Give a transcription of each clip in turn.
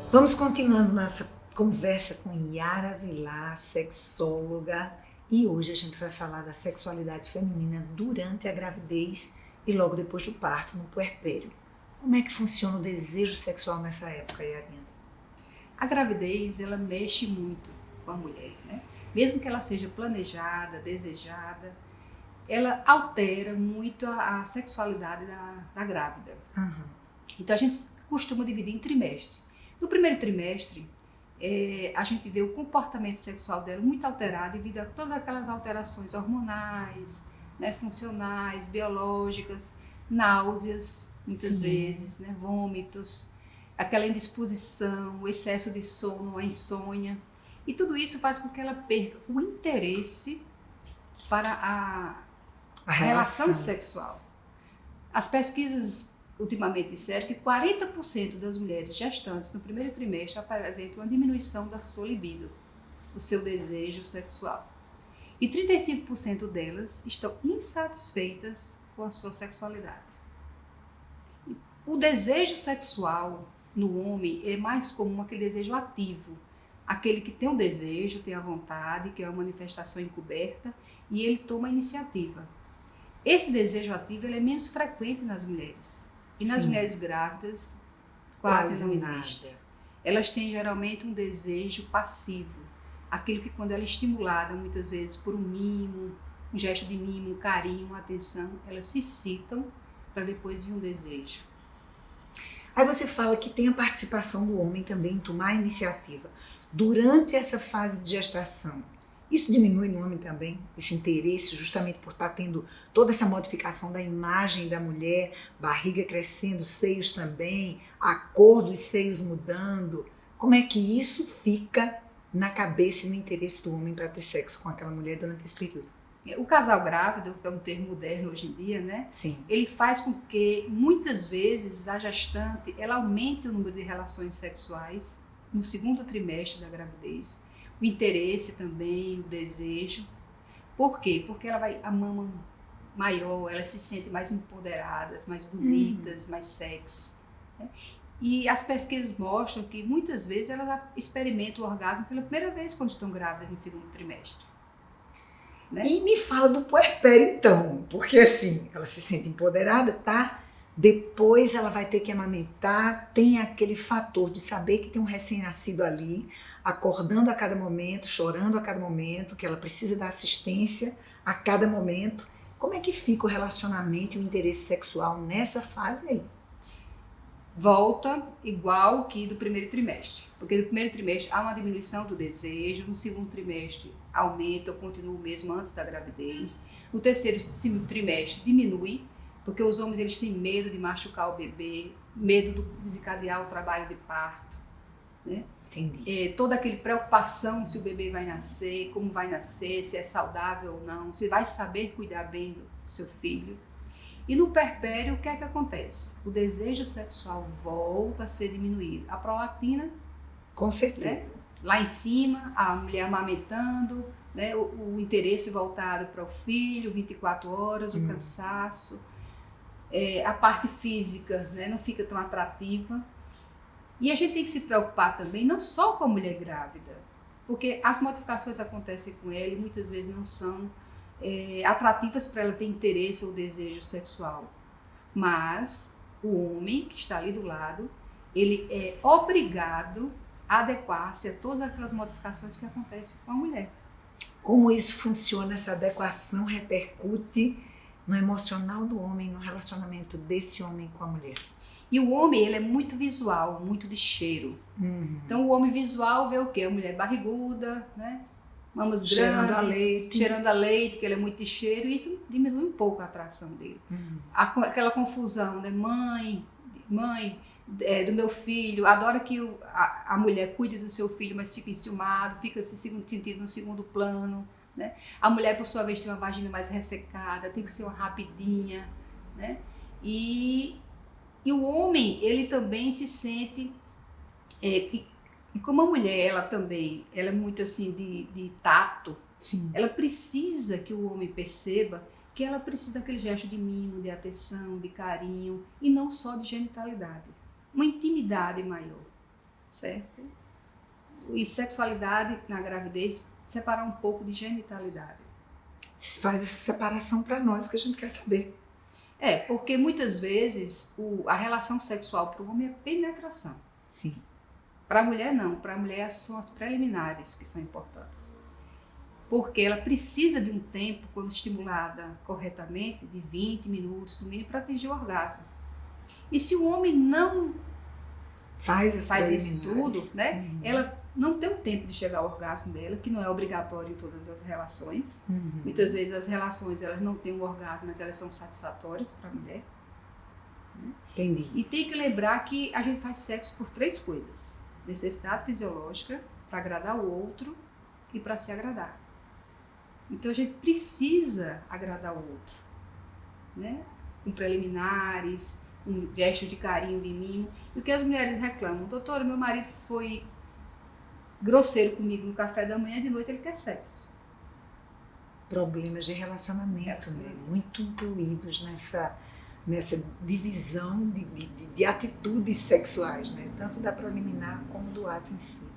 Vamos continuando nossa conversa com Yara Vilar, sexóloga, e hoje a gente vai falar da sexualidade feminina durante a gravidez e logo depois do parto, no puerpério. Como é que funciona o desejo sexual nessa época, Yarinha? A gravidez, ela mexe muito com a mulher, né? Mesmo que ela seja planejada, desejada, ela altera muito a sexualidade da grávida. Uhum. Então a gente costuma dividir em trimestre. No primeiro trimestre, a gente vê o comportamento sexual dela muito alterado devido a todas aquelas alterações hormonais, né, funcionais, biológicas, náuseas, muitas vezes, né, vômitos, aquela indisposição, o excesso de sono, a insônia. E tudo isso faz com que ela perca o interesse para A a relação relação. sexual. As pesquisas ultimamente disseram que 40% das mulheres gestantes no primeiro trimestre apresentam uma diminuição da sua libido, do seu desejo sexual. E 35% delas estão insatisfeitas com a sua sexualidade. O desejo sexual no homem é mais comum aquele desejo ativo, aquele que tem o desejo, tem a vontade, que é uma manifestação encoberta, e ele toma a iniciativa. Esse desejo ativo ele é menos frequente nas mulheres. E nas Sim. mulheres grávidas, Quase não nada. existe. Elas têm geralmente um desejo passivo, aquele que quando ela é estimulada muitas vezes por um mimo, um gesto de mimo, um carinho, uma atenção, elas se excitam para depois vir um desejo. Aí você fala que tem a participação do homem também em tomar a iniciativa. Durante essa fase de gestação, isso diminui no homem também, esse interesse, justamente por estar tendo toda essa modificação da imagem da mulher, barriga crescendo, seios também, a cor dos seios mudando. Como é que isso fica na cabeça e no interesse do homem para ter sexo com aquela mulher durante esse período? O casal grávido, que é um termo moderno hoje em dia, né? Sim. Ele faz com que muitas vezes a gestante ela aumente o número de relações sexuais no segundo trimestre da gravidez, o interesse também, o desejo. Por quê? Porque ela vai a mama maior, elas se sentem mais empoderadas, mais bonitas, mais sexy. Né? E as pesquisas mostram que muitas vezes elas experimentam o orgasmo pela primeira vez quando estão grávidas no segundo trimestre. Né? E me fala do puerpério então, porque assim, ela se sente empoderada, tá? Depois ela vai ter que amamentar, tem aquele fator de saber que tem um recém-nascido ali, acordando a cada momento, chorando a cada momento, que ela precisa da assistência a cada momento. Como é que fica o relacionamento e o interesse sexual nessa fase aí? Volta igual que do primeiro trimestre, porque no primeiro trimestre há uma diminuição do desejo, no segundo trimestre aumenta ou continua o mesmo antes da gravidez, no terceiro trimestre diminui, porque os homens eles têm medo de machucar o bebê, medo de desencadear o trabalho de parto, né? Entendi. Toda aquela preocupação se o bebê vai nascer, como vai nascer, se é saudável ou não, se vai saber cuidar bem do seu filho. E no puerpério, o que é que acontece? O desejo sexual volta a ser diminuído. A prolactina, Com certeza. né? Lá em cima, a mulher amamentando, né? O interesse voltado para o filho, 24 horas, o cansaço. A parte física, né? Não fica tão atrativa. E a gente tem que se preocupar também, não só com a mulher grávida, porque as modificações acontecem com ela e muitas vezes não são atrativas para ela ter interesse ou desejo sexual. Mas o homem que está ali do lado, ele é obrigado a adequar-se a todas aquelas modificações que acontecem com a mulher. Como isso funciona, essa adequação repercute no emocional do homem, no relacionamento desse homem com a mulher? E o homem, ele é muito visual, muito de cheiro. Então o homem visual vê o quê? A mulher barriguda, né? Mamas Cheirando grandes, a leite. cheirando a leite, que ele é muito de cheiro, e isso diminui um pouco a atração dele. Aquela confusão, né? Mãe, do meu filho, adora que a mulher cuide do seu filho, mas fica enciumado, fica se sentindo no segundo plano. Né? A mulher, por sua vez, tem uma vagina mais ressecada, tem que ser uma rapidinha. Né? E o homem, ele também se sente... E como a mulher, ela é muito assim de tato, Sim. ela precisa que o homem perceba que ela precisa daquele gesto de mimo, de atenção, de carinho, e não só de genitalidade. Uma intimidade maior. certo? E sexualidade na gravidez, separar um pouco de genitalidade. Faz essa separação para nós que a gente quer saber. Porque muitas vezes a relação sexual para o homem é penetração. Sim. Para a mulher não, para a mulher são as preliminares que são importantes. Porque ela precisa de um tempo, quando estimulada corretamente, de 20 minutos no mínimo, para atingir o orgasmo. E se o homem não faz isso tudo, né? Ela não tem o tempo de chegar ao orgasmo dela, que não é obrigatório em todas as relações. Muitas vezes as relações elas não têm o orgasmo, mas elas são satisfatórias para a mulher. Entendi. E tem que lembrar que a gente faz sexo por 3 coisas: necessidade fisiológica, para agradar o outro e para se agradar. Então a gente precisa agradar o outro, né? Com preliminares, um gesto de carinho, de mimo. E o que as mulheres reclamam: doutora, meu marido foi grosseiro comigo no café da manhã, de noite ele quer sexo. Problemas de relacionamento, né? Muito incluídos nessa divisão de atitudes sexuais, né? Tanto da preliminar como do ato em si.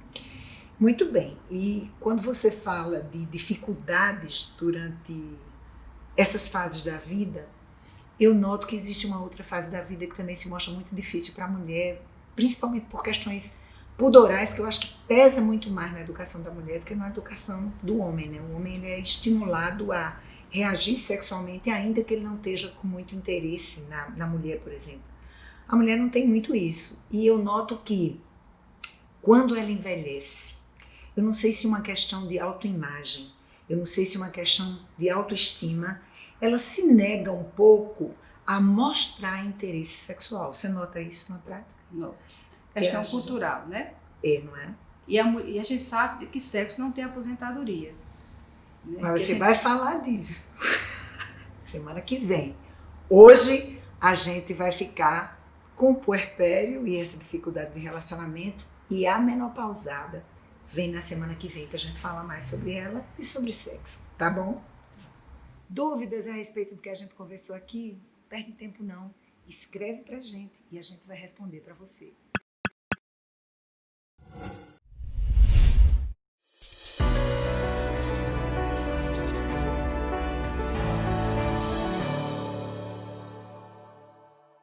Muito bem. E quando você fala de dificuldades durante essas fases da vida, eu noto que existe uma outra fase da vida que também se mostra muito difícil para a mulher, principalmente por questões pudorais, que eu acho que pesa muito mais na educação da mulher do que na educação do homem, né? O homem ele é estimulado a reagir sexualmente, ainda que ele não esteja com muito interesse na mulher, por exemplo. A mulher não tem muito isso. E eu noto que, quando ela envelhece, eu não sei se é uma questão de autoimagem, eu não sei se é uma questão de autoestima, ela se nega um pouco a mostrar interesse sexual. Você nota isso na prática? Não. Questão cultural, né? Não é? E a gente sabe que sexo não tem aposentadoria. Né? Mas você vai falar disso semana que vem. Hoje a gente vai ficar com o puerpério e essa dificuldade de relacionamento, e a menopausada vem na semana que vem, para a gente falar mais sobre ela e sobre sexo, tá bom? Dúvidas a respeito do que a gente conversou aqui? Perde tempo não. Escreve pra gente e a gente vai responder para você.